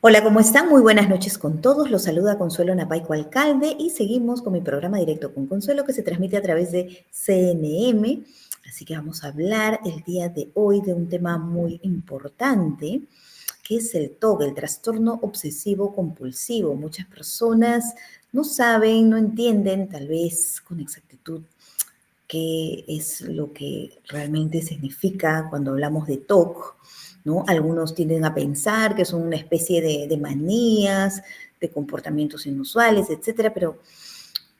Hola, ¿cómo están? Muy buenas noches con todos. Los saluda Consuelo Napaico Alcalde y seguimos con mi programa Directo con Consuelo que se transmite a través de CNM. Así que vamos a hablar el día de hoy de un tema muy importante que es el TOC, el trastorno obsesivo compulsivo. Muchas personas no saben, no entienden tal vez con exactitud qué es lo que realmente significa cuando hablamos de TOC, ¿no? Algunos tienden a pensar que son una especie de manías, de comportamientos inusuales, etcétera, pero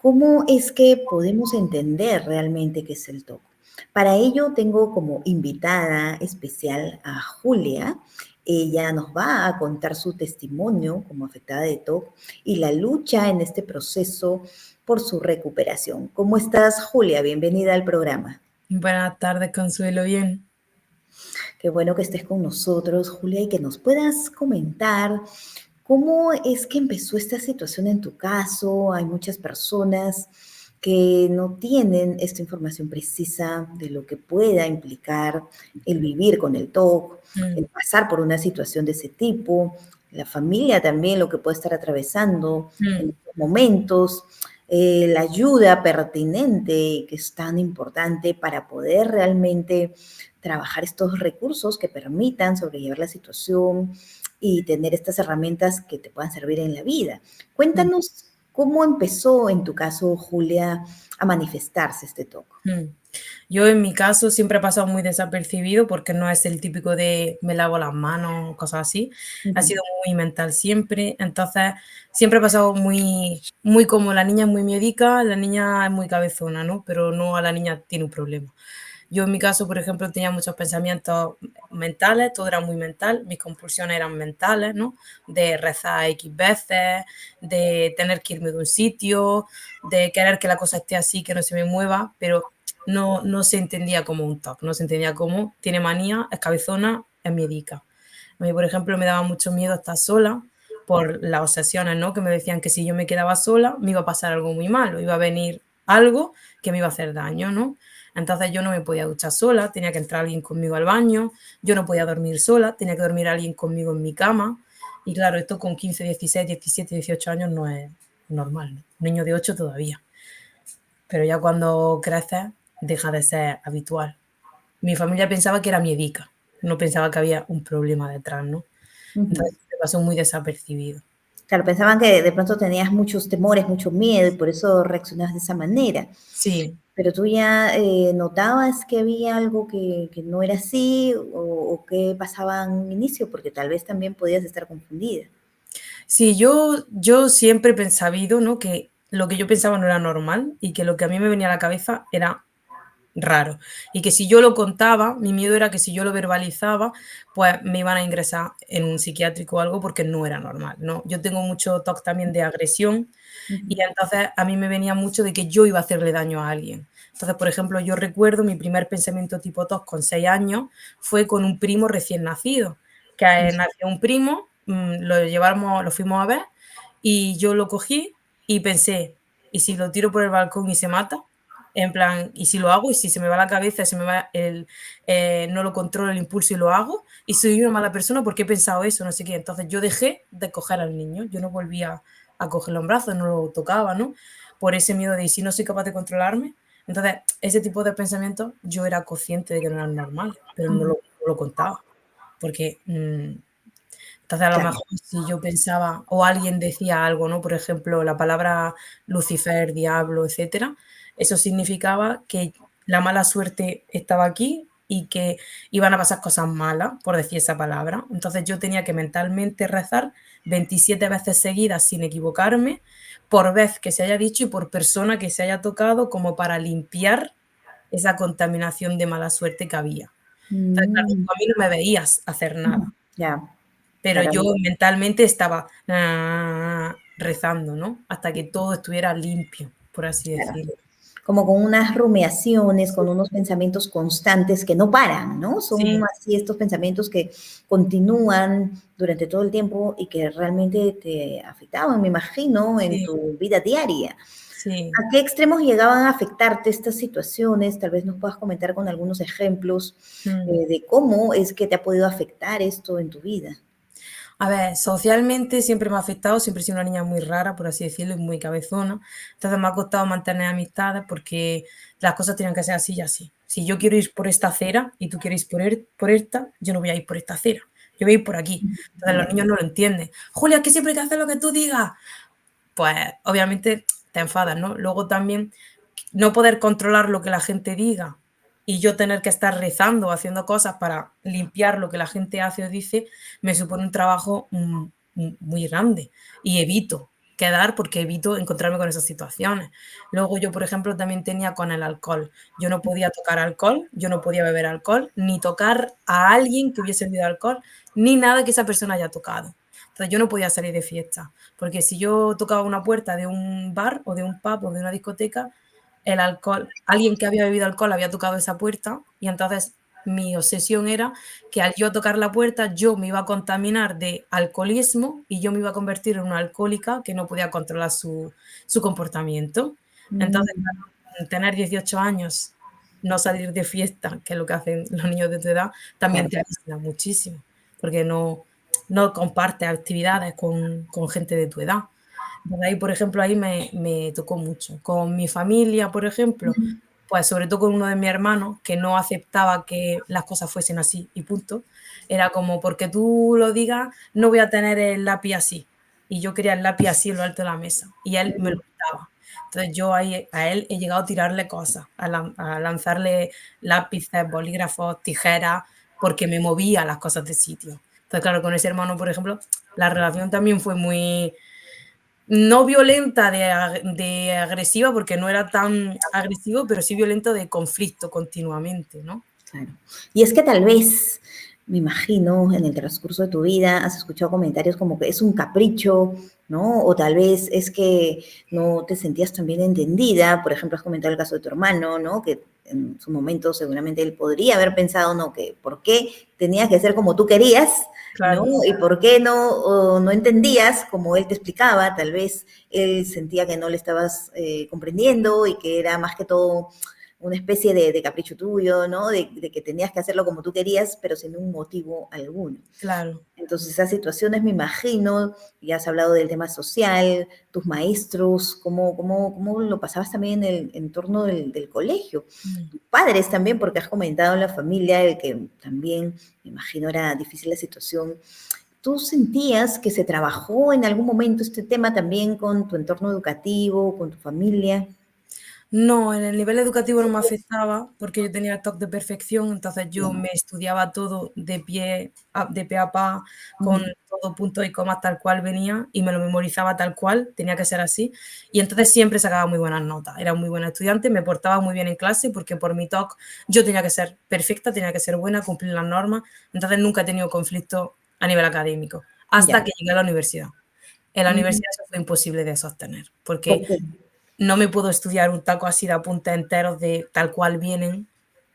¿cómo es que podemos entender realmente qué es el TOC? Para ello tengo como invitada especial a Julia. Ella nos va a contar su testimonio como afectada de TOC y la lucha en este proceso por su recuperación. ¿Cómo estás, Julia? Bienvenida al programa. Buenas tardes, Consuelo, bien. Qué bueno que estés con nosotros, Julia, y que nos puedas comentar cómo es que empezó esta situación en tu caso. Hay muchas personas que no tienen esta información precisa de lo que pueda implicar el vivir con el TOC, el Mm, pasar por una situación de ese tipo, la familia también, lo que puede estar atravesando en mm, estos momentos, la ayuda pertinente que es tan importante para poder realmente trabajar estos recursos que permitan sobrellevar la situación y tener estas herramientas que te puedan servir en la vida. mm, Cuéntanos cómo empezó en tu caso, Julia, a manifestarse este TOC. mm. Yo en mi caso siempre he pasado muy desapercibido porque no es el típico de me lavo las manos o cosas así. Ha Ujú. sido muy mental siempre. Entonces, siempre he pasado muy como la niña es muy miedica, la niña es muy cabezona, ¿no? Pero no a la niña tiene un problema. Yo en mi caso, por ejemplo, tenía muchos pensamientos mentales, todo era muy mental, mis compulsiones eran mentales, ¿no? De rezar X veces, de tener que irme de un sitio, de querer que la cosa esté así, que no se me mueva, pero no se entendía como un TOC, no se entendía como tiene manía, es cabezona, es miedica. A mí, por ejemplo, me daba mucho miedo estar sola por las obsesiones, ¿no? Que me decían que si yo me quedaba sola me iba a pasar algo muy malo, iba a venir algo que me iba a hacer daño, ¿no? Entonces yo no me podía duchar sola, tenía que entrar alguien conmigo al baño, yo no podía dormir sola, tenía que dormir alguien conmigo en mi cama. Y claro, esto con 15, 16, 17, 18 años no es normal, ¿no? Un niño de 8 todavía. Pero ya cuando creces deja de ser habitual. Mi familia pensaba que era miedica, no pensaba que había un problema detrás, ¿no? Ujú. Entonces me pasó muy desapercibido. Claro, pensaban que de pronto tenías muchos temores, mucho miedo y por eso reaccionabas de esa manera. Sí, Pero tú ya notabas que había algo que no era así o que pasaba en un inicio, porque tal vez también podías estar confundida. sí, yo siempre he sabido, ¿no?, que lo que yo pensaba no era normal y que lo que a mí me venía a la cabeza era raro. Y que si yo lo contaba, mi miedo era que si yo lo verbalizaba, pues me iban a ingresar en un psiquiátrico o algo porque no era normal, ¿no? Yo tengo mucho TOC también de agresión y Ujú. entonces a mí me venía mucho de que yo iba a hacerle daño a alguien. Entonces, por ejemplo, yo recuerdo mi primer pensamiento tipo TOC con 6 años fue con un primo recién nacido, que nació un primo, lo fuimos a ver y yo lo cogí y pensé: "¿Y si lo tiro por el balcón y se mata?". En plan, ¿y si lo hago? ¿Y si se me va la cabeza, se me va no lo controlo el impulso y lo hago? ¿Y soy una mala persona porque he pensado eso? No sé qué. Entonces yo dejé de coger al niño, yo no volvía a cogerlo en brazos, no lo tocaba, ¿no? Por ese miedo de, ¿y si no soy capaz de controlarme? Entonces, ese tipo de pensamientos yo era consciente de que no eran normales, pero Ujú. no lo contaba, porque, entonces a lo Claro. mejor si yo pensaba o alguien decía algo, ¿no? Por ejemplo, la palabra Lucifer, diablo, etcétera, eso significaba que la mala suerte estaba aquí y que iban a pasar cosas malas por decir esa palabra. Entonces yo tenía que mentalmente rezar 27 veces seguidas sin equivocarme, por vez que se haya dicho y por persona que se haya tocado, como para limpiar esa contaminación de mala suerte que había. Entonces, claro, Mm, tú a mí no me veías hacer ujú. nada. Ya, Pero claro. yo mentalmente estaba rezando, ¿no? Hasta que todo estuviera limpio, por así Claro. decirlo. Como con unas rumiaciones, Sí, con unos pensamientos constantes que no paran, ¿no? Son sí, así estos pensamientos que continúan durante todo el tiempo y que realmente te afectaban, me imagino, en sí, tu vida diaria. sí. ¿A qué extremos llegaban a afectarte estas situaciones? Tal vez nos puedas comentar con algunos ejemplos Mm. de cómo es que te ha podido afectar esto en tu vida. A ver, socialmente siempre me ha afectado, siempre he sido una niña muy rara, por así decirlo, y muy cabezona. Entonces me ha costado mantener amistades porque las cosas tienen que ser así y así. Si yo quiero ir por esta acera y tú quieres ir por esta, yo no voy a ir por esta acera, yo voy a ir por aquí. Entonces los niños no lo entienden. Julia, es que siempre hay que hacer lo que tú digas. Pues obviamente te enfadas, ¿no? Luego también no poder controlar lo que la gente diga y yo tener que estar rezando o haciendo cosas para limpiar lo que la gente hace o dice, me supone un trabajo muy grande y evito quedar porque evito encontrarme con esas situaciones. Luego yo, por ejemplo, también tenía con el alcohol. Yo no podía tocar alcohol, yo no podía beber alcohol, ni tocar a alguien que hubiese bebido alcohol, ni nada que esa persona haya tocado. Entonces yo no podía salir de fiesta, porque si yo tocaba una puerta de un bar o de un pub o de una discoteca, el alcohol, alguien que había bebido alcohol había tocado esa puerta y entonces mi obsesión era que al yo tocar la puerta yo me iba a contaminar de alcoholismo y yo me iba a convertir en una alcohólica que no podía controlar su comportamiento. Entonces, Mm, claro, tener 18 años, no salir de fiesta, que es lo que hacen los niños de tu edad, también claro. te aísla muchísimo, porque no compartes actividades con gente de tu edad. Entonces ahí, por ejemplo, ahí me tocó mucho. Con mi familia, por ejemplo, Ujú. pues sobre todo con uno de mis hermanos, que no aceptaba que las cosas fuesen así y punto. Era como, porque tú lo digas, no voy a tener el lápiz así. Y yo quería el lápiz así en lo alto de la mesa. Y él me lo quitaba. Entonces yo ahí a él he llegado a tirarle cosas, a lanzarle lápices, bolígrafos, tijeras, porque me movía las cosas de sitio. Entonces, claro, con ese hermano, por ejemplo, la relación también fue muy, no violenta de agresiva, porque no era tan agresivo, pero sí violento de conflicto continuamente, ¿no? Claro. Y es que tal vez, me imagino, en el transcurso de tu vida has escuchado comentarios como que es un capricho, ¿no? O tal vez es que no te sentías tan bien entendida. Por ejemplo, has comentado el caso de tu hermano, ¿no? Que en su momento seguramente él podría haber pensado, ¿no? Que por qué tenías que ser como tú querías, ¿no? Claro, Y por qué no, o no entendías como él te explicaba. Tal vez él sentía que no le estabas comprendiendo y que era más que todo una especie de capricho tuyo, ¿no? De que tenías que hacerlo como tú querías, pero sin un motivo alguno. claro. Entonces, esas situaciones, me imagino, ya has hablado del tema social, tus maestros, cómo lo pasabas también en el entorno del colegio. Mm. Tus padres también, porque has comentado en la familia, el que también, me imagino, era difícil la situación. ¿Tú sentías que se trabajó en algún momento este tema también con tu entorno educativo, con tu familia? No, en el nivel educativo no me afectaba porque yo tenía TOC de perfección, entonces yo me estudiaba todo de pe a pa, con Ujú. todo puntos y comas tal cual venía y me lo memorizaba tal cual, tenía que ser así. Y entonces siempre sacaba muy buenas notas, era muy buena estudiante, me portaba muy bien en clase porque por mi TOC yo tenía que ser perfecta, tenía que ser buena, cumplir las normas, entonces nunca he tenido conflicto a nivel académico, hasta Ya. que llegué a la universidad. En la Mm, universidad eso fue imposible de sostener, porque ¿por qué? no me puedo estudiar un taco así de apuntes enteros de tal cual vienen,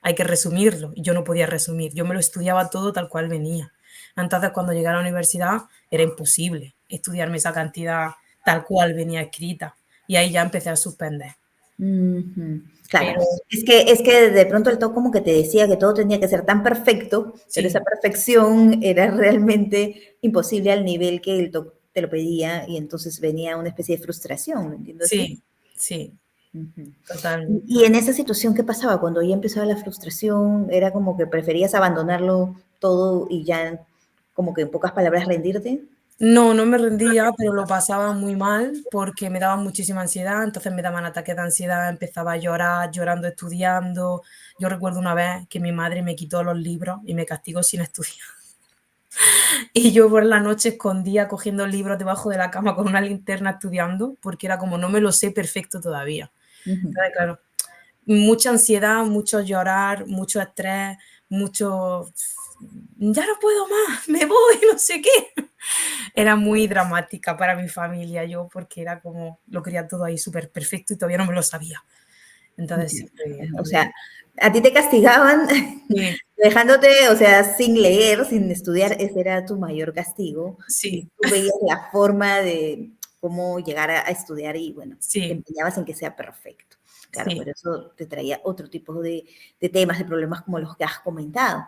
hay que resumirlo. Y yo no podía resumir, yo me lo estudiaba todo tal cual venía. Entonces, cuando llegué a la universidad, era imposible estudiarme esa cantidad tal cual venía escrita. Y ahí ya empecé a suspender. Ujú. Claro, Pero es que de pronto el TOC como que te decía que todo tenía que ser tan perfecto, pero esa sí, perfección era realmente imposible al nivel que el TOC te lo pedía y entonces venía una especie de frustración, ¿lo entiendo así? sí, sí, Ujú. Y totalmente. en esa situación, ¿qué pasaba? Cuando ya empezaba la frustración, ¿era como que preferías abandonarlo todo y ya como que en pocas palabras rendirte? No, no me rendía, pero lo pasaba muy mal porque me daba muchísima ansiedad, entonces me daban ataques de ansiedad, empezaba a llorar, llorando, estudiando. Yo recuerdo una vez que mi madre me quitó los libros y me castigó sin estudiar. Y yo por la noche escondía cogiendo libros debajo de la cama con una linterna estudiando, porque era como no me lo sé perfecto todavía. Ujú. Entonces, claro, mucha ansiedad, mucho llorar, mucho estrés, mucho ya no puedo más, me voy, no sé qué. Era muy dramática para mi familia, yo, porque era como, lo quería todo ahí súper perfecto y todavía no me lo sabía. Entonces Ya. sí fue O muy... sea, a ti te castigaban Sí, dejándote, o sea, sin leer, sin estudiar, ese era tu mayor castigo. Y sí, tú veías la forma de cómo llegar a estudiar y, bueno, te sí, empeñabas en que sea perfecto. Claro, Sí. pero eso te traía otro tipo de temas, de problemas como los que has comentado.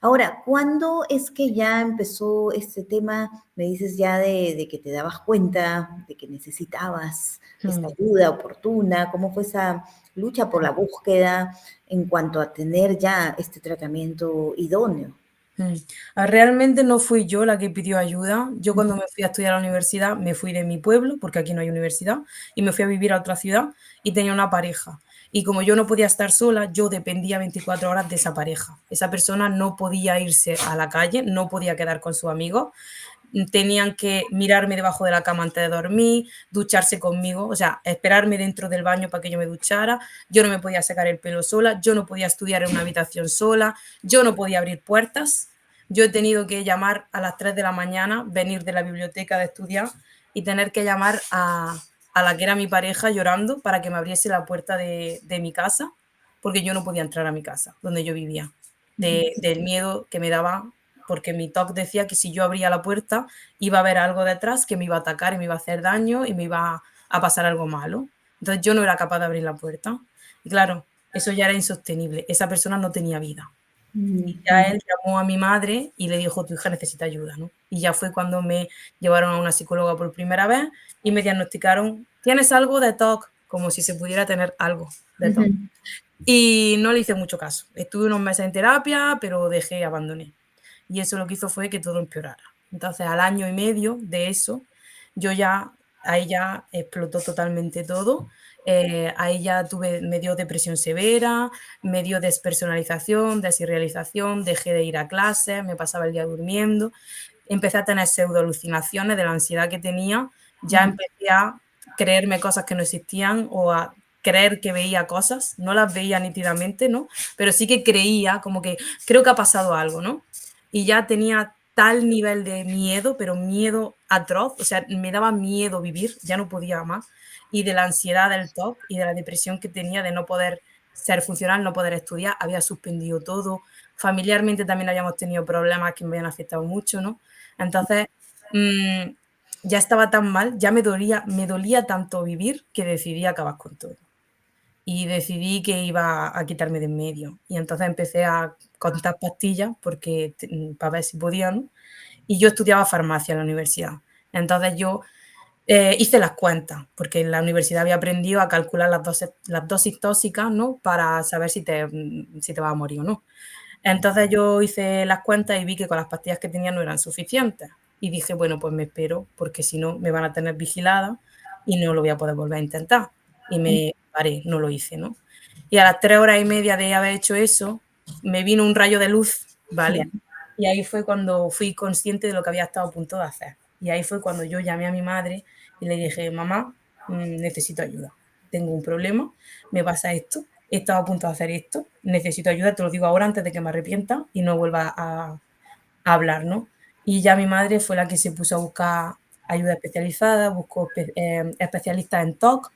Ahora, ¿cuándo es que ya empezó este tema? Me dices ya de que te dabas cuenta de que necesitabas esta Mm. ayuda oportuna. ¿Cómo fue esa lucha por la búsqueda en cuanto a tener ya este tratamiento idóneo? Mm. Realmente no fui yo la que pidió ayuda. Yo Ujú, cuando me fui a estudiar a la universidad me fui de mi pueblo, porque aquí no hay universidad, y me fui a vivir a otra ciudad y tenía una pareja. Y como yo no podía estar sola, yo dependía 24 horas de esa pareja. Esa persona no podía irse a la calle, no podía quedar con sus amigos, tenían que mirarme debajo de la cama antes de dormir, ducharse conmigo, o sea, esperarme dentro del baño para que yo me duchara, yo no me podía sacar el pelo sola, yo no podía estudiar en una habitación sola, yo no podía abrir puertas, yo he tenido que llamar a las 3 de la mañana, venir de la biblioteca de estudiar y tener que llamar a la que era mi pareja llorando para que me abriese la puerta de mi casa, porque yo no podía entrar a mi casa, donde yo vivía, ujú, del miedo que me daba porque mi TOC decía que si yo abría la puerta iba a haber algo detrás que me iba a atacar y me iba a hacer daño y me iba a pasar algo malo. Entonces yo no era capaz de abrir la puerta. Y claro, eso ya era insostenible. Esa persona no tenía vida. Y ya ujú. él llamó a mi madre y le dijo, tu hija necesita ayuda, ¿no? Y ya fue cuando me llevaron a una psicóloga por primera vez y me diagnosticaron, tienes algo de TOC, como si se pudiera tener algo de TOC. Ujú. Y no le hice mucho caso. Estuve unos meses en terapia, pero dejé y abandoné. Y eso lo que hizo fue que todo empeorara. Entonces, al año y medio de eso, yo ya, ahí ya explotó totalmente todo. Ahí ya me dio depresión severa, me dio despersonalización, desirrealización, dejé de ir a clases, me pasaba el día durmiendo, empecé a tener pseudo alucinaciones de la ansiedad que tenía, ya Ujú. empecé a creerme cosas que no existían o a creer que veía cosas, no las veía nítidamente, ¿no? Pero sí que creía, como que creo que ha pasado algo, ¿no? Y ya tenía tal nivel de miedo, pero miedo atroz, o sea, me daba miedo vivir, ya no podía más, y de la ansiedad del TOC y de la depresión que tenía de no poder ser funcional, no poder estudiar, había suspendido todo, familiarmente también habíamos tenido problemas que me habían afectado mucho, ¿no? Entonces, mm, ya estaba tan mal, ya me dolía tanto vivir que decidí acabar con todo y decidí que iba a quitarme de en medio. Y entonces empecé a contar pastillas porque para ver si podía, ¿no? Y yo estudiaba farmacia en la universidad. Entonces yo hice las cuentas, porque en la universidad había aprendido a calcular las dosis tóxicas, ¿no? Para saber si te vas a morir o no. Entonces yo hice las cuentas y vi que con las pastillas que tenía no eran suficientes. Y dije, bueno, pues me espero, porque si no me van a tener vigilada y no lo voy a poder volver a intentar. Y me paré, no lo hice, ¿no? Y a las 3 horas y media de haber hecho eso, me vino un rayo de luz, Ya. ¿vale? Y ahí fue cuando fui consciente de lo que había estado a punto de hacer. Y ahí fue cuando yo llamé a mi madre y le dije, mamá, necesito ayuda. Tengo un problema, me pasa esto, he estado a punto de hacer esto, necesito ayuda, te lo digo ahora antes de que me arrepienta y no vuelva a hablar, ¿no? Y ya mi madre fue la que se puso a buscar ayuda especializada, buscó especialistas en TOC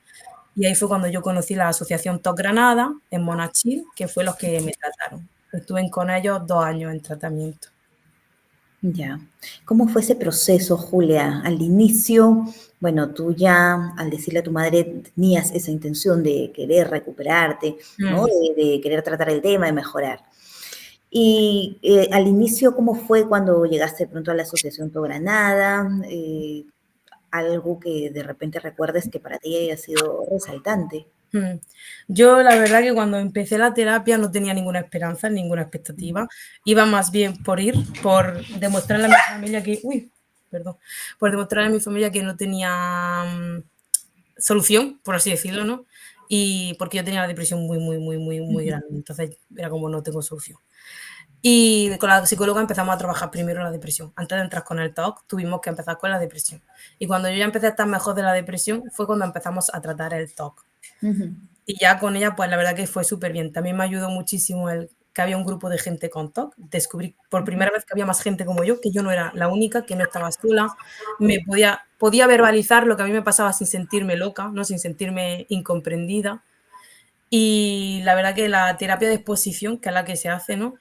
y ahí fue cuando yo conocí la asociación TOC Granada en Monachil, que fue los que me trataron. Estuve con ellos 2 años en tratamiento. Ya. ¿Cómo fue ese proceso, Julia? Al inicio, bueno, tú ya al decirle a tu madre tenías esa intención de querer recuperarte, ¿no? Mm. De querer tratar el tema, de mejorar. Y al inicio, ¿cómo fue cuando llegaste de pronto a la Asociación Tu Granada? Algo que de repente recuerdes que para ti haya sido resaltante. Mm. Yo la verdad que cuando empecé la terapia no tenía ninguna esperanza, ninguna expectativa. Iba más bien por ir, por demostrarle a mi familia que, uy, perdón, por demostrarle a mi familia que no tenía solución, por así decirlo, ¿no? Y porque yo tenía la depresión muy, muy, muy, muy, muy Ujú, grande. Entonces era como no tengo solución. Y con la psicóloga empezamos a trabajar primero la depresión. Antes de entrar con el TOC, tuvimos que empezar con la depresión. Y cuando yo ya empecé a estar mejor de la depresión, fue cuando empezamos a tratar el TOC. ujú, Y ya con ella, pues la verdad que fue súper bien. También me ayudó muchísimo el que había un grupo de gente con TOC. Descubrí por primera vez que había más gente como yo, que yo no era la única, que no estaba sola. Podía verbalizar lo que a mí me pasaba sin sentirme loca, ¿no? Sin sentirme incomprendida. Y la verdad que la terapia de exposición, que es la que se hace, ¿no?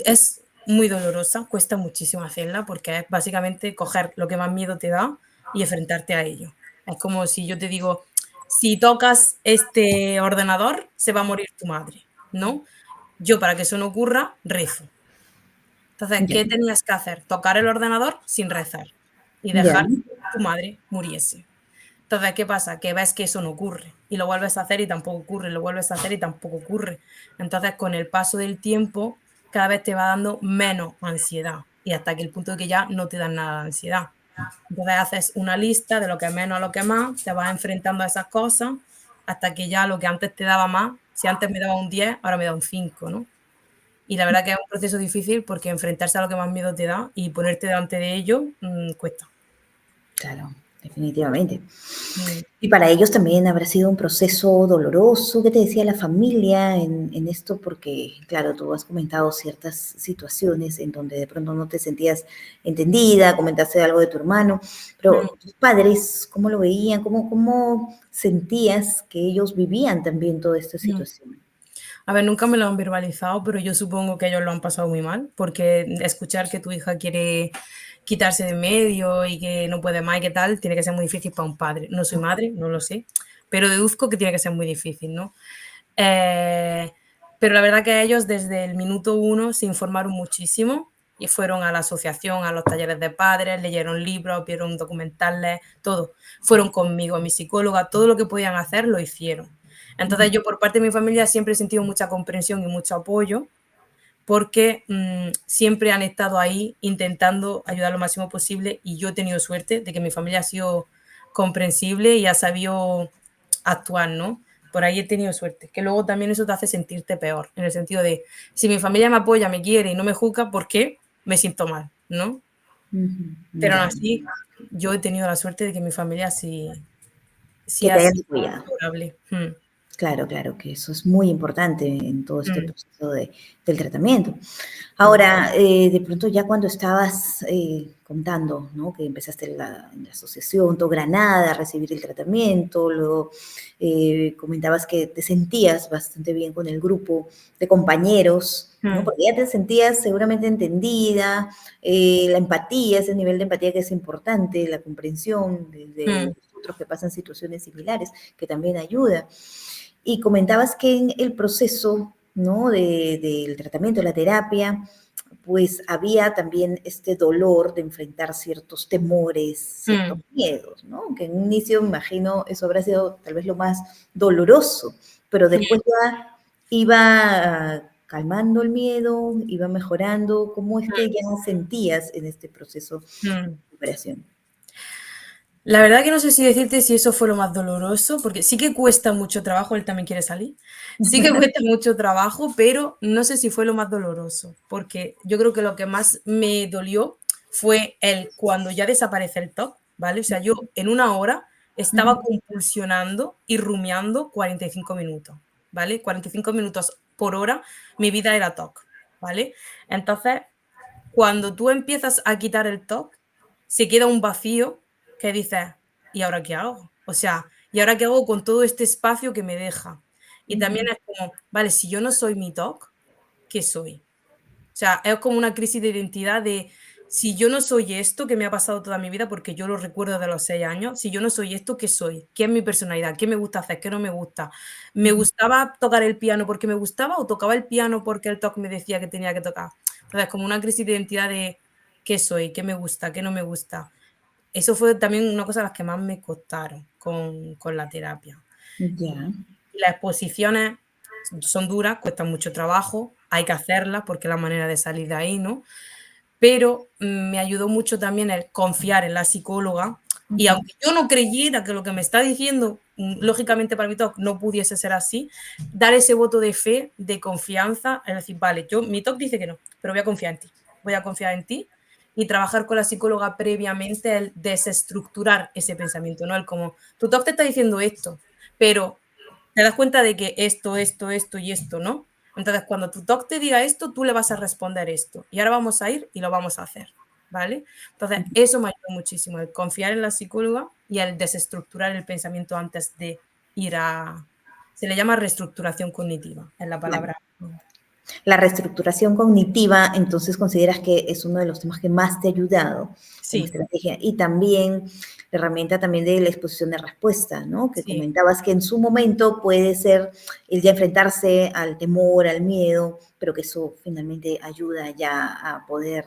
Es muy dolorosa, cuesta muchísimo hacerla porque es básicamente coger lo que más miedo te da y enfrentarte a ello. Es como si yo te digo, si tocas este ordenador, se va a morir tu madre, ¿no? Yo, para que eso no ocurra, rezo. Entonces, Ya, ¿qué tenías que hacer? Tocar el ordenador sin rezar y ya, dejar que tu madre muriese. Entonces, ¿qué pasa? Que ves que eso no ocurre y lo vuelves a hacer y tampoco ocurre, lo vuelves a hacer y tampoco ocurre. Entonces, con el paso del tiempo, cada vez te va dando menos ansiedad y hasta que el punto de que ya no te dan nada de ansiedad. Entonces, haces una lista de lo que es menos a lo que es más, te vas enfrentando a esas cosas hasta que ya lo que antes te daba más, si antes me daba un 10, ahora me da un 5, ¿no? Y la verdad que es un proceso difícil porque enfrentarse a lo que más miedo te da y ponerte delante de ello, cuesta. claro, definitivamente. Mm, Y para ellos también habrá sido un proceso doloroso. ¿Qué te decía la familia en esto? Porque, claro, tú has comentado ciertas situaciones en donde de pronto no te sentías entendida, comentaste algo de tu hermano, mm. pero tus padres, ¿cómo lo veían? ¿Cómo sentías que ellos vivían también toda esta Mm. situación? A ver, nunca me lo han verbalizado, pero yo supongo que ellos lo han pasado muy mal, porque escuchar que tu hija quiere quitarse de en medio y que no puede más y que tal, tiene que ser muy difícil para un padre. No soy madre, no lo sé, pero deduzco que tiene que ser muy difícil, ¿no? Eh, pero la verdad que ellos desde el minuto uno se informaron muchísimo y fueron a la asociación, a los talleres de padres, leyeron libros, vieron documentales, todo. Fueron conmigo, a mi psicóloga, todo lo que podían hacer lo hicieron. Entonces yo por parte de mi familia siempre he sentido mucha comprensión y mucho apoyo porque siempre han estado ahí intentando ayudar lo máximo posible y yo he tenido suerte de que mi familia ha sido comprensible y ha sabido actuar, ¿no? Por ahí he tenido suerte, que luego también eso te hace sentirte peor, en el sentido de, si mi familia me apoya, me quiere y no me juzga, ¿por qué? Me siento mal, ¿no? Ujú, Pero aún ya, así, yo he tenido la suerte de que mi familia sí que ha te hayan sido apoyado. favorable. Claro, claro, que eso es muy importante en todo este Mm, proceso del tratamiento. mm, Ahora, de pronto ya cuando estabas contando, ¿no? Que empezaste en la asociación To Granada a recibir el tratamiento, luego comentabas que te sentías bastante bien con el grupo de compañeros, ¿no? mm, Porque ya te sentías seguramente entendida, la empatía, ese nivel de empatía que es importante, la comprensión de mm, los otros que pasan situaciones similares, que también ayuda. Y comentabas que en el proceso, ¿no? Del tratamiento, la terapia, pues había también este dolor de enfrentar ciertos temores, ciertos mm, miedos, ¿no? Que en un inicio, me imagino, eso habrá sido tal vez lo más doloroso, pero después ya iba calmando el miedo, iba mejorando. ¿Cómo es que ya sentías en este proceso mm, de mm. recuperación? La verdad que no sé si decirte si eso fue lo más doloroso, porque sí que cuesta mucho trabajo, él también quiere salir, sí que cuesta mucho trabajo, pero no sé si fue lo más doloroso, porque yo creo que lo que más me dolió fue el cuando ya desaparece el TOC, ¿vale? O sea, yo en una hora estaba compulsionando y rumiando 45 minutos, ¿vale? 45 minutos por hora, mi vida era TOC, ¿vale? Entonces, cuando tú empiezas a quitar el TOC, se queda un vacío que dices, ¿y ahora qué hago? O sea, ¿y ahora qué hago con todo este espacio que me deja? Y también Ujú, es como, vale, si yo no soy mi TOC, ¿qué soy? O sea, es como una crisis de identidad de, si yo no soy esto que me ha pasado toda mi vida, porque yo lo recuerdo de los 6 años, si yo no soy esto, ¿qué soy? ¿Qué es mi personalidad? ¿Qué me gusta hacer? ¿Qué no me gusta? ¿Me ujú, gustaba tocar el piano porque me gustaba o tocaba el piano porque el TOC me decía que tenía que tocar? Entonces, como una crisis de identidad de qué soy, qué me gusta, qué no me gusta. Eso fue también una cosa de las que más me costaron con la terapia. ya. Y las exposiciones son duras, cuestan mucho trabajo, hay que hacerlas porque es la manera de salir de ahí, ¿no? Pero me ayudó mucho también el confiar en la psicóloga y Ujú, aunque yo no creyera que lo que me está diciendo, lógicamente para mi TOC no pudiese ser así, dar ese voto de fe, de confianza, es decir, vale, yo, mi TOC dice que no, pero voy a confiar en ti, voy a confiar en ti y trabajar con la psicóloga previamente el desestructurar ese pensamiento, ¿no? El como, tu TOC te está diciendo esto, pero te das cuenta de que esto y esto, ¿no? Entonces, cuando tu TOC te diga esto, tú le vas a responder esto. Y ahora vamos a ir y lo vamos a hacer, ¿vale? Entonces, eso me ayudó muchísimo, el confiar en la psicóloga y el desestructurar el pensamiento antes de ir a... Se le llama reestructuración cognitiva, es la claro. palabra. La reestructuración cognitiva, entonces, consideras que es uno de los temas que más te ha ayudado como Sí, estrategia. Y también la herramienta también de la exposición de respuesta, ¿no? Que sí. comentabas que en su momento puede ser el ya enfrentarse al temor, al miedo, pero que eso finalmente ayuda ya a poder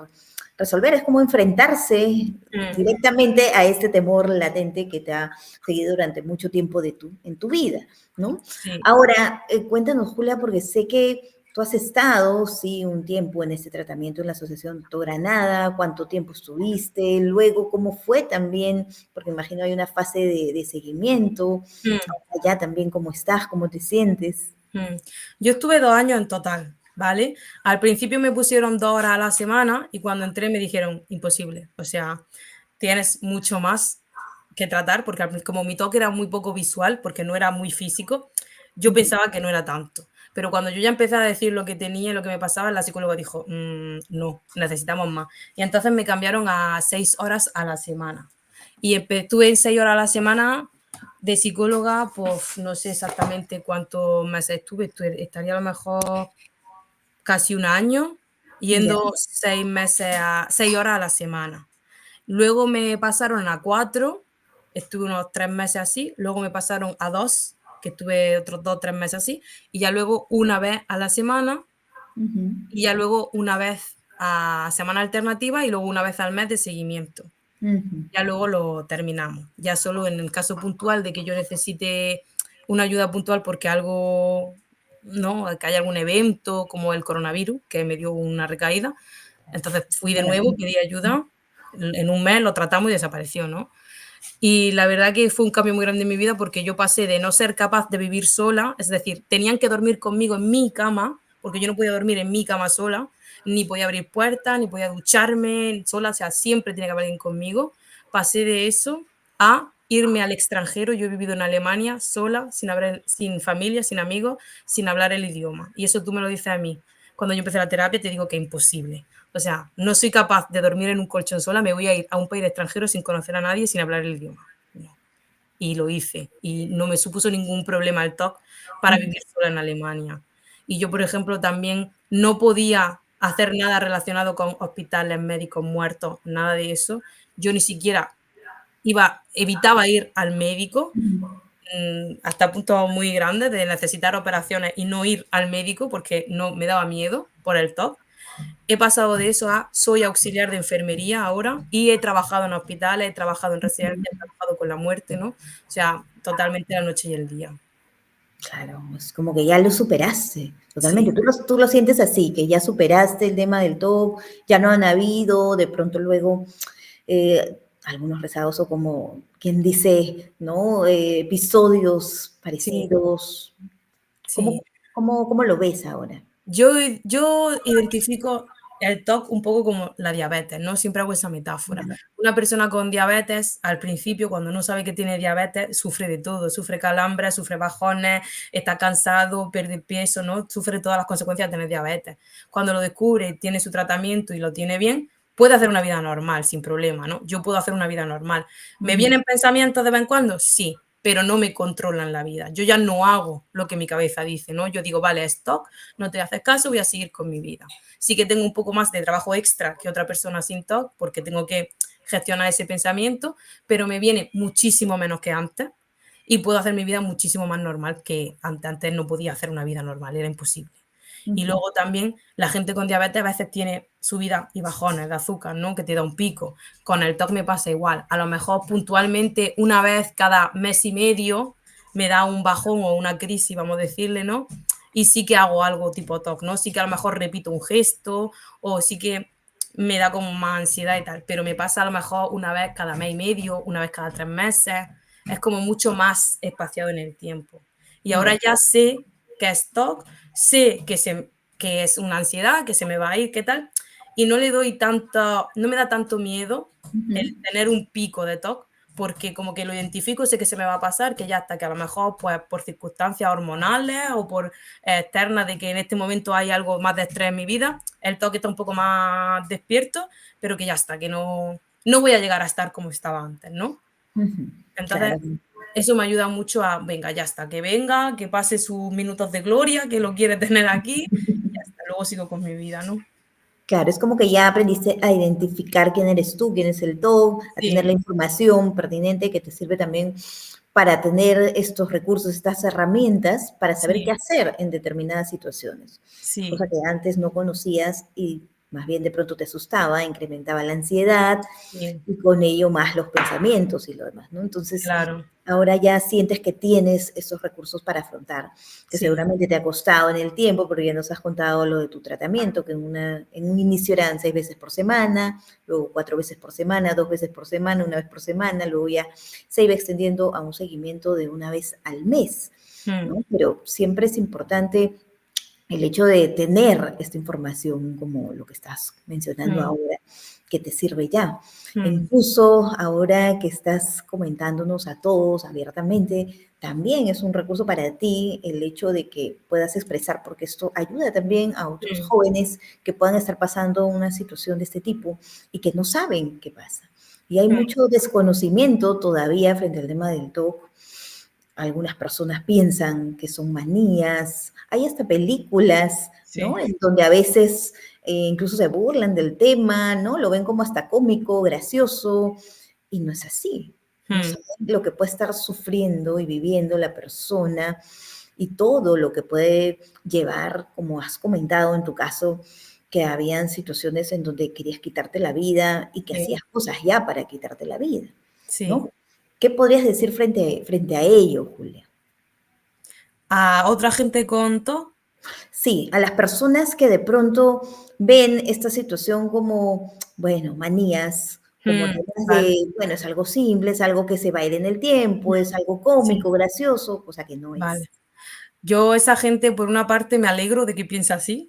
resolver. Es como enfrentarse Mm, directamente a este temor latente que te ha seguido durante mucho tiempo en tu vida, ¿no? sí. Ahora, cuéntanos, Julia, porque sé que tú has estado, sí, un tiempo en este tratamiento en la Asociación Doctor Granada. ¿Cuánto tiempo estuviste? Luego, ¿cómo fue también? Porque imagino hay una fase de seguimiento. Mm, Allá también, ¿cómo estás? ¿Cómo te sientes? mm. Yo estuve 2 años en total, ¿vale? Al principio me pusieron 2 horas a la semana y cuando entré me dijeron, imposible, o sea, tienes mucho más que tratar, porque como mi toque era muy poco visual, porque no era muy físico, yo Ujú. pensaba que no era tanto. Pero cuando yo ya empecé a decir lo que tenía y lo que me pasaba, la psicóloga dijo, no, necesitamos más. Y entonces me cambiaron a 6 horas a la semana. Y estuve en 6 horas a la semana de psicóloga, pues no sé exactamente cuántos meses estaría a lo mejor casi un año, Ya. yendo 6 meses 6 horas a la semana. Luego me pasaron a 4, estuve unos 3 meses así, luego me pasaron a 2, que estuve otros 2 o 3 meses así, y ya luego una vez a la semana, Ujú. y ya luego una vez a semana alternativa y luego una vez al mes de seguimiento. Ujú. Ya luego lo terminamos. Ya solo en el caso puntual de que yo necesite una ayuda puntual porque algo, ¿no? Que haya algún evento como el coronavirus, que me dio una recaída. Entonces fui de nuevo, pedí ayuda, en un mes lo tratamos y desapareció, ¿no? Y la verdad que fue un cambio muy grande en mi vida porque yo pasé de no ser capaz de vivir sola, es decir, tenían que dormir conmigo en mi cama, porque yo no podía dormir en mi cama sola, ni podía abrir puertas, ni podía ducharme sola, o sea, siempre tiene que haber alguien conmigo. Pasé de eso a irme al extranjero. Yo he vivido en Alemania sola, sin familia, sin amigos, sin hablar el idioma. Y eso tú me lo dices a mí. Cuando yo empecé la terapia te digo que es imposible. O sea, no soy capaz de dormir en un colchón sola, me voy a ir a un país extranjero sin conocer a nadie, sin hablar el idioma. No. Y lo hice. Y no me supuso ningún problema el TOC para Ujú. vivir sola en Alemania. Y yo, por ejemplo, también no podía hacer nada relacionado con hospitales, médicos muertos, nada de eso. Yo ni siquiera evitaba ir al médico, hasta puntos muy grandes de necesitar operaciones y no ir al médico porque no me daba miedo por el TOC. He pasado de eso a soy auxiliar de enfermería ahora y he trabajado en hospitales, he trabajado en residencias, he trabajado con la muerte, ¿no? O sea, totalmente la noche y el día. Claro, es como que ya lo superaste, totalmente. Sí, Tú lo sientes así, que ya superaste el tema del TOC, ya no han habido, de pronto luego algunos rezagos o como quien dice, ¿no? Episodios sí, parecidos. sí. ¿Cómo lo ves ahora? Yo identifico el TOC un poco como la diabetes, ¿no? Siempre hago esa metáfora. Ya. Una persona con diabetes, al principio, cuando no sabe que tiene diabetes, sufre de todo, sufre calambres, sufre bajones, está cansado, pierde peso, ¿no? Sufre todas las consecuencias de tener diabetes. Cuando lo descubre, tiene su tratamiento y lo tiene bien, puede hacer una vida normal, sin problema, ¿no? Yo puedo hacer una vida normal. ¿Me Ujú. vienen pensamientos de vez en cuando? Sí, pero no me controlan la vida. Yo ya no hago lo que mi cabeza dice, ¿no? Yo digo, vale, stop, no te haces caso, voy a seguir con mi vida. Sí que tengo un poco más de trabajo extra que otra persona sin TOC, porque tengo que gestionar ese pensamiento, pero me viene muchísimo menos que antes y puedo hacer mi vida muchísimo más normal que antes. Antes no podía hacer una vida normal, era imposible. Y Ujú. luego también la gente con diabetes a veces tiene subidas y bajones de azúcar, ¿no? Que te da un pico. Con el TOC me pasa igual. A lo mejor puntualmente una vez cada mes y medio me da un bajón o una crisis, vamos a decirle, ¿no? Y sí que hago algo tipo TOC, ¿no? Sí que a lo mejor repito un gesto o sí que me da como más ansiedad y tal, pero me pasa a lo mejor una vez cada mes y medio, una vez cada 3 meses, es como mucho más espaciado en el tiempo. Y ahora Ya. ya sé que es TOC, sé que es una ansiedad, que se me va a ir, qué tal, y no le doy tanto, no me da tanto miedo Ujú. el tener un pico de TOC, porque como que lo identifico, sé que se me va a pasar, que ya hasta que a lo mejor pues por circunstancias hormonales o por externas de que en este momento hay algo más de estrés en mi vida, el TOC está un poco más despierto, pero que ya está, que no voy a llegar a estar como estaba antes, ¿no? Ujú. Entonces, Claro. eso me ayuda mucho a, venga, ya está, que venga, que pase sus minutos de gloria, que lo quiere tener aquí, y ya está. Luego luego sigo con mi vida, ¿no? Claro, es como que ya aprendiste a identificar quién eres tú, quién es el TOC, a tener Sí, la información pertinente que te sirve también para tener estos recursos, estas herramientas para saber qué sí, hacer en determinadas situaciones, cosa sí, que antes no conocías y más bien de pronto te asustaba, incrementaba la ansiedad sí, y con ello más los pensamientos y lo demás, ¿no? Entonces, claro, ahora ya sientes que tienes esos recursos para afrontar, que sí, seguramente te ha costado en el tiempo, porque ya nos has contado lo de tu tratamiento, que en un inicio eran 6 veces por semana, luego 4 veces por semana, 2 veces por semana, una vez por semana, luego ya se iba extendiendo a un seguimiento de una vez al mes, mm, ¿no? Pero siempre es importante el hecho de tener esta información como lo que estás mencionando mm, ahora, que te sirve ya. E mm, incluso ahora que estás comentándonos a todos abiertamente, también es un recurso para ti el hecho de que puedas expresar, porque esto ayuda también a otros mm, jóvenes que puedan estar pasando una situación de este tipo y que no saben qué pasa. Y hay mm, mucho desconocimiento todavía frente al tema del TOC. Algunas personas piensan que son manías. Hay hasta películas, sí, ¿no? En donde a veces incluso se burlan del tema, ¿no? Lo ven como hasta cómico, gracioso, y no es así. No mm, saben lo que puede estar sufriendo y viviendo la persona y todo lo que puede llevar, como has comentado en tu caso, que habían situaciones en donde querías quitarte la vida y que sí, hacías cosas ya para quitarte la vida, sí. ¿no? ¿Qué podrías decir frente a ello, Julia? ¿A otra gente con TOC? Sí, a las personas que de pronto ven esta situación como, bueno, manías, como temas Vale, de, bueno, es algo simple, es algo que se va a ir en el mm, tiempo, es algo sí, cómico, gracioso, cosa que no es. vale. Yo esa gente, por una parte, me alegro de que piense así,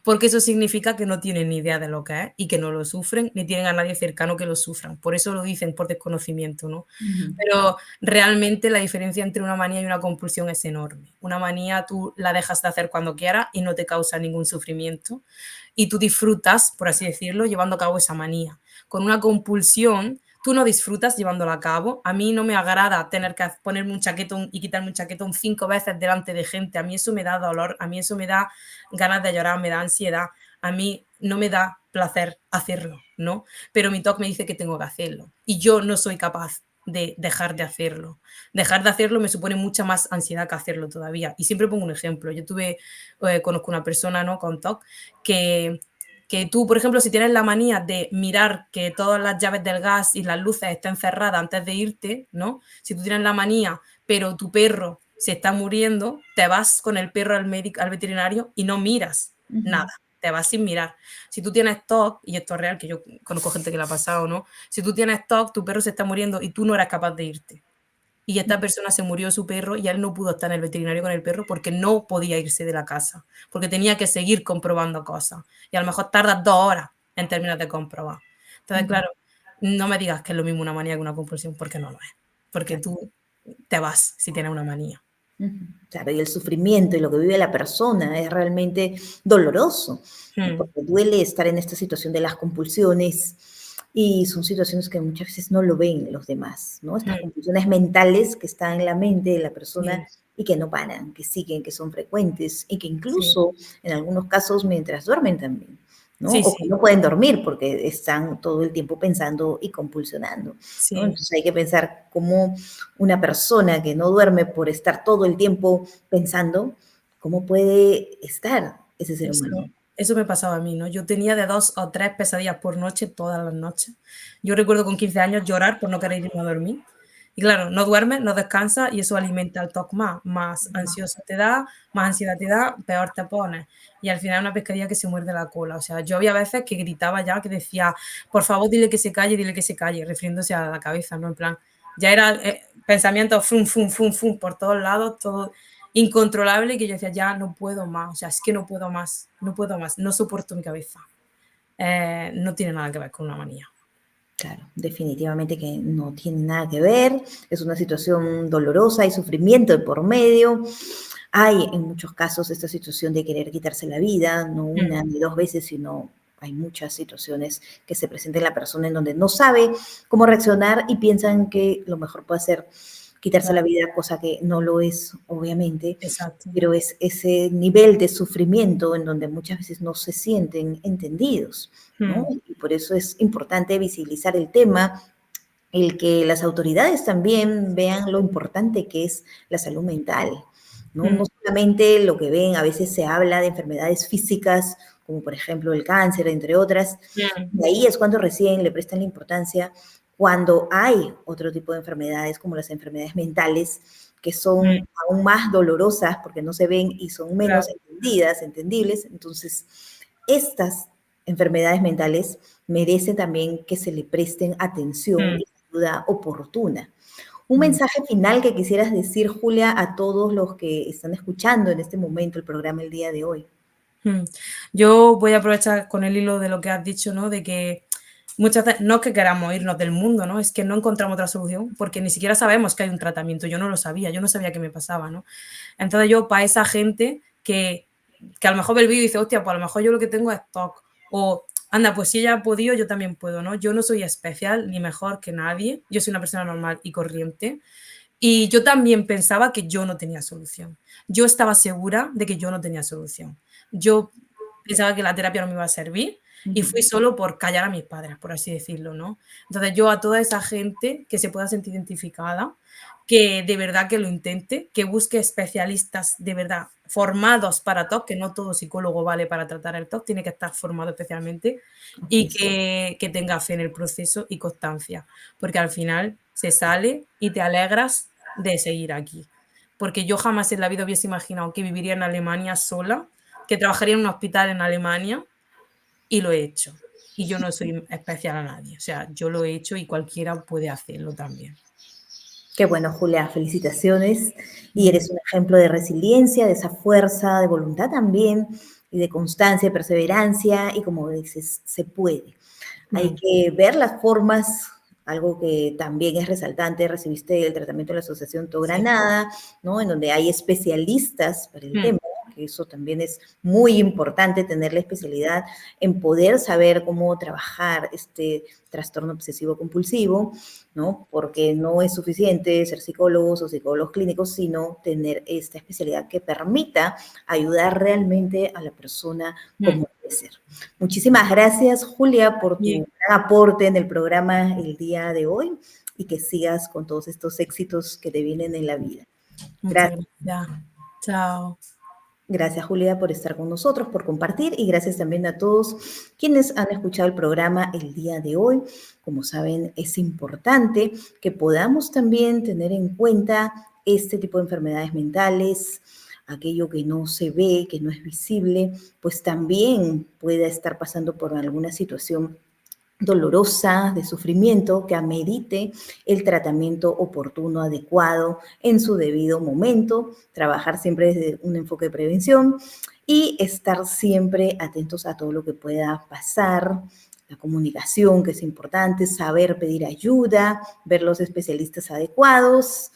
porque eso significa que no tienen ni idea de lo que es y que no lo sufren, ni tienen a nadie cercano que lo sufran. Por eso lo dicen por desconocimiento, ¿no? Ujú, Pero realmente la diferencia entre una manía y una compulsión es enorme. Una manía tú la dejas de hacer cuando quieras y no te causa ningún sufrimiento y tú disfrutas, por así decirlo, llevando a cabo esa manía. Con una compulsión, tú no disfrutas llevándola a cabo. A mí no me agrada tener que ponerme un chaquetón y quitarme un chaquetón 5 veces delante de gente. A mí eso me da dolor, a mí eso me da ganas de llorar, me da ansiedad. A mí no me da placer hacerlo, ¿no? Pero mi TOC me dice que tengo que hacerlo y yo no soy capaz de dejar de hacerlo. Dejar de hacerlo me supone mucha más ansiedad que hacerlo todavía. Y siempre pongo un ejemplo. Yo conozco una persona, ¿no? Con TOC que, que tú, por ejemplo, si tienes la manía de mirar que todas las llaves del gas y las luces estén cerradas antes de irte, ¿no? Si tú tienes la manía, pero tu perro se está muriendo, te vas con el perro al médico, al veterinario y no miras ujú, nada, te vas sin mirar. Si tú tienes TOC, y esto es real, que yo conozco gente que le ha pasado, ¿no? Si tú tienes TOC, tu perro se está muriendo y tú no eres capaz de irte. Y esta persona se murió su perro y él no pudo estar en el veterinario con el perro porque no podía irse de la casa, porque tenía que seguir comprobando cosas. Y a lo mejor tardas 2 horas en terminar de comprobar. Entonces, ujú, claro, no me digas que es lo mismo una manía que una compulsión, porque no lo es. Porque claro, tú te vas si tienes una manía. ujú. Claro, y el sufrimiento y lo que vive la persona es realmente doloroso, ¿no? Mm, Porque duele estar en esta situación de las compulsiones y son situaciones que muchas veces no lo ven los demás, ¿no? Estas mm, compulsiones mentales que están en la mente de la persona sí, y que no paran, que siguen, que son frecuentes y que sí, incluso en algunos casos mientras duermen también, ¿no? sí, O que sí, no pueden dormir porque están todo el tiempo pensando y compulsionando, ¿no? sí, Entonces hay que pensar cómo una persona que no duerme por estar todo el tiempo pensando, ¿cómo puede estar ese ser eso, humano? eso me pasaba a mí, ¿no? Yo tenía de 2 o 3 pesadillas por noche, todas las noches. Yo recuerdo con 15 años llorar por no querer irme a dormir. Y claro, no duermes, no descansas y eso alimenta el TOC más. Más ansioso te da, más ansiedad te da, peor te pones. Y al final una pescadilla que se muerde la cola. O sea, yo había veces que gritaba ya, que decía, por favor, dile que se calle, refiriéndose a la cabeza, ¿no? En plan, ya era pensamientos fum, fum, fum, fum, por todos lados, todo incontrolable, que yo decía, ya no puedo más, o sea, es que no puedo más, no puedo más, no soporto mi cabeza. No tiene nada que ver con una manía. Claro, definitivamente que no tiene nada que ver, es una situación dolorosa, hay sufrimiento de por medio, hay en muchos casos esta situación de querer quitarse la vida, no Mm, una ni dos veces, sino hay muchas situaciones que se presenta en la persona en donde no sabe cómo reaccionar y piensan que lo mejor puede ser quitarse la claro, vida, cosa que no lo es, obviamente, exacto. pero es ese nivel de sufrimiento en donde muchas veces no se sienten entendidos, ¿no? Mm, Y por eso es importante visibilizar el tema, el que las autoridades también vean lo importante que es la salud mental, ¿no? mm, No solamente lo que ven, a veces se habla de enfermedades físicas, como por ejemplo el cáncer, entre otras, mm, y ahí es cuando recién le prestan la importancia cuando hay otro tipo de enfermedades, como las enfermedades mentales, que mm, son aún más dolorosas porque no se ven y son menos claro, entendidas, entendibles. Entonces, estas enfermedades mentales merecen también que se le presten atención mm, y ayuda oportuna. Un mm, mensaje final que quisieras decir, Julia, a todos los que están escuchando en este momento el programa el día de hoy. mm. Yo voy a aprovechar con el hilo de lo que has dicho, ¿no? De que muchas veces no es que queramos irnos del mundo, ¿no? Es que no encontramos otra solución porque ni siquiera sabemos que hay un tratamiento. Yo no lo sabía, yo no sabía qué me pasaba, ¿no? Entonces yo, para esa gente que a lo mejor ve el vídeo y dice, hostia, pues a lo mejor yo lo que tengo es TOC, o anda, pues si ella ha podido, yo también puedo, ¿no? Yo no soy especial ni mejor que nadie, yo soy una persona normal y corriente, y yo también pensaba que yo no tenía solución. Yo estaba segura de que yo no tenía solución. Yo pensaba que la terapia no me iba a servir y Ujú. fui solo por callar a mis padres, por así decirlo, ¿no? Entonces yo a toda esa gente que se pueda sentir identificada, que de verdad que lo intente, que busque especialistas de verdad formados para TOC, que no todo psicólogo vale para tratar el TOC, tiene que estar formado especialmente, Ok, y sí. que tenga fe en el proceso y constancia, porque al final se sale y te alegras de seguir aquí. Porque yo jamás en la vida hubiese imaginado que viviría en Alemania sola, que trabajaría en un hospital en Alemania, y lo he hecho. Y yo no soy especial a nadie. O sea, yo lo he hecho y cualquiera puede hacerlo también. Qué bueno, Julia, felicitaciones. Y Mm, eres un ejemplo de resiliencia, de esa fuerza, de voluntad también, y de constancia, de perseverancia, y como dices, se puede. Hay mm, que ver las formas, algo que también es resaltante, recibiste el tratamiento de la Asociación To sí. Granada, ¿no? En donde hay especialistas para el Mm, tema, que eso también es muy importante, tener la especialidad en poder saber cómo trabajar este trastorno obsesivo compulsivo, ¿no? Porque no es suficiente ser psicólogos o psicólogos clínicos, sino tener esta especialidad que permita ayudar realmente a la persona mm. como debe ser. Muchísimas gracias, Julia, por Bien, tu gran aporte en el programa el día de hoy y que sigas con todos estos éxitos que te vienen en la vida. muchas Gracias. gracias. Chao. Gracias, Julia, por estar con nosotros, por compartir y gracias también a todos quienes han escuchado el programa el día de hoy. Como saben, es importante que podamos también tener en cuenta este tipo de enfermedades mentales, aquello que no se ve, que no es visible, pues también pueda estar pasando por alguna situación dolorosa, de sufrimiento, que amerite el tratamiento oportuno, adecuado, en su debido momento, trabajar siempre desde un enfoque de prevención y estar siempre atentos a todo lo que pueda pasar, la comunicación, que es importante, saber pedir ayuda, ver los especialistas adecuados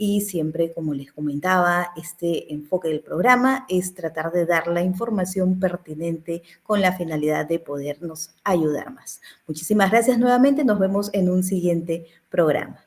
y siempre, como les comentaba, este enfoque del programa es tratar de dar la información pertinente con la finalidad de podernos ayudar más. Muchísimas gracias nuevamente. Nos vemos en un siguiente programa.